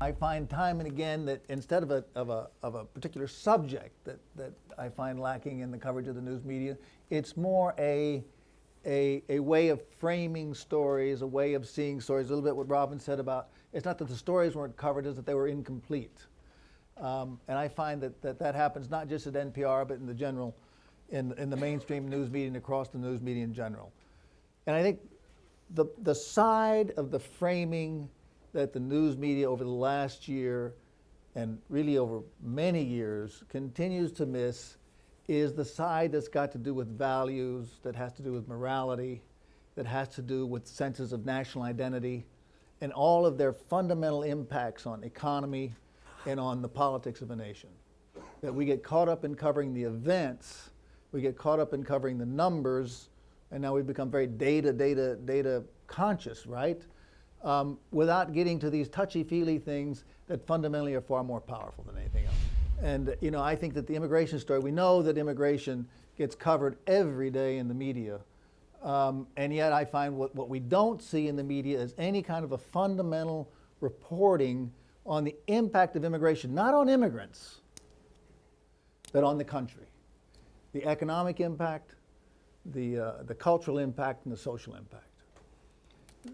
I find time and again that instead of a particular subject that I find lacking in the coverage of the news media, it's more a way of framing stories, a way of seeing stories. A little bit what Robin said about, it's not that the stories weren't covered, it's that they were incomplete. And I find that happens not just at NPR, but in the general, in the mainstream news media and across the news media in general. And I think the side of the framing that the news media over the last year and really over many years continues to miss is the side that's got to do with values, that has to do with morality, that has to do with senses of national identity, and all of their fundamental impacts on economy and on the politics of a nation. That we get caught up in covering the events, we get caught up in covering the numbers, and now we've become very data conscious, right? Without getting to these touchy-feely things that fundamentally are far more powerful than anything else. And I think that the immigration story, we know that immigration gets covered every day in the media, and yet I find what we don't see in the media is any kind of a fundamental reporting on the impact of immigration, not on immigrants, but on the country. The economic impact, the cultural impact, and the social impact.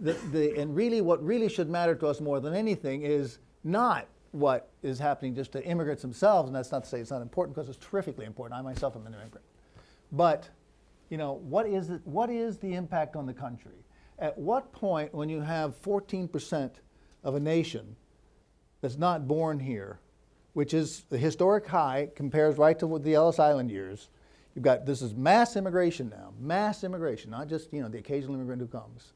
And really what really should matter to us more than anything is not what is happening just to immigrants themselves, and that's not to say it's not important, because it's terrifically important. I myself am an immigrant. But what is the impact on the country? At what point, when you have 14% of a nation that's not born here, which is the historic high, compares right to the Ellis Island years, you've got, this is mass immigration now, mass immigration, not just the occasional immigrant who comes.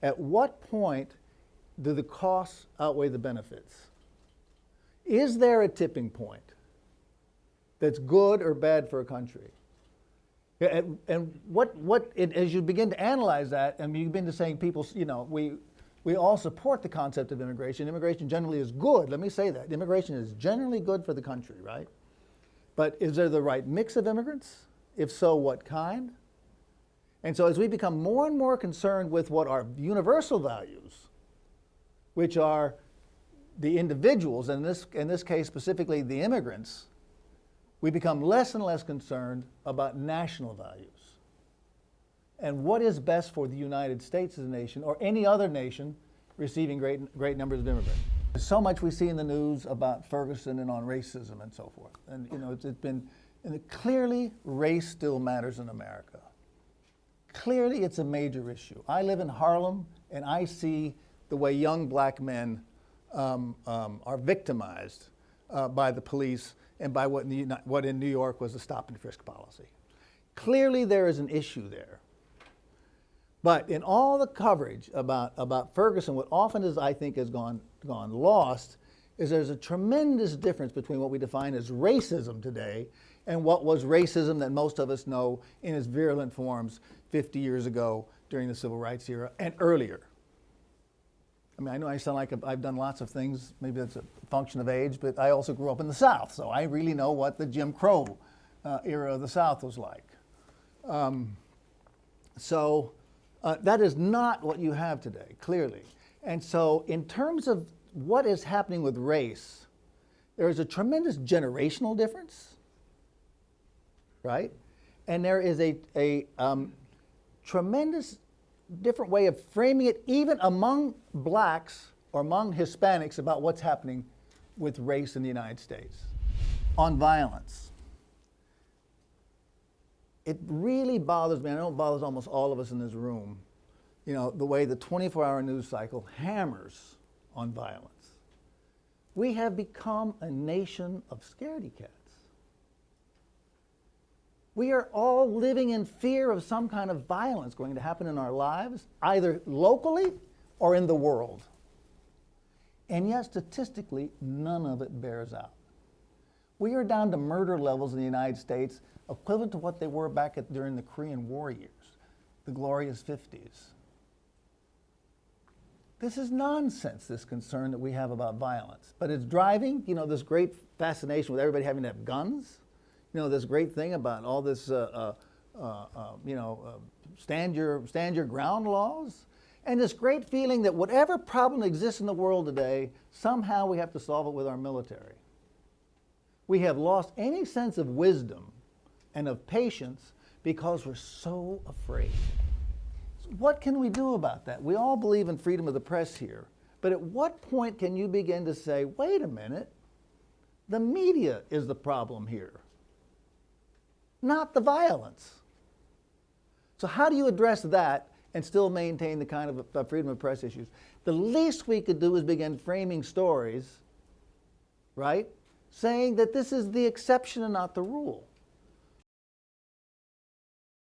At what point do the costs outweigh the benefits? Is there a tipping point that's good or bad for a country? And as you begin to analyze that, and you begin to saying people, we all support the concept of immigration. Immigration generally is good. Let me say that. Immigration is generally good for the country, right? But is there the right mix of immigrants? If so, what kind? And so as we become more and more concerned with what are universal values, which are the individuals, and in this case specifically the immigrants, we become less and less concerned about national values. And what is best for the United States as a nation, or any other nation receiving great numbers of immigrants. There's so much we see in the news about Ferguson and on racism and so forth. And it's been, and clearly race still matters in America. Clearly it's a major issue. I live in Harlem, and I see the way young black men are victimized by the police and by what in New York was the stop and frisk policy. Clearly there is an issue there. But in all the coverage about Ferguson, what often is, I think, has gone lost is there's a tremendous difference between what we define as racism today and what was racism that most of us know in its virulent forms 50 years ago during the Civil Rights era and earlier. I mean, I know I sound like I've done lots of things, maybe that's a function of age, but I also grew up in the South, so I really know what the Jim Crow era of the South was like. That is not what you have today, clearly. And so in terms of what is happening with race, there is a tremendous generational difference, right? And there is a tremendous different way of framing it, even among blacks or among Hispanics, about what's happening with race in the United States. On violence. It really bothers me, I know it bothers almost all of us in this room, the way the 24-hour news cycle hammers on violence. We have become a nation of scaredy cats. We are all living in fear of some kind of violence going to happen in our lives, either locally or in the world. And yet, statistically, none of it bears out. We are down to murder levels in the United States equivalent to what they were back during the Korean War years, the glorious 50s. This is nonsense, this concern that we have about violence. But it's driving, this great fascination with everybody having to have guns. This great thing about all this, stand your ground laws. And this great feeling that whatever problem exists in the world today, somehow we have to solve it with our military. We have lost any sense of wisdom and of patience because we're so afraid. So what can we do about that? We all believe in freedom of the press here, but at what point can you begin to say, wait a minute, the media is the problem here, not the violence? So how do you address that and still maintain the kind of freedom of press issues? The least we could do is begin framing stories, right, saying that this is the exception and not the rule.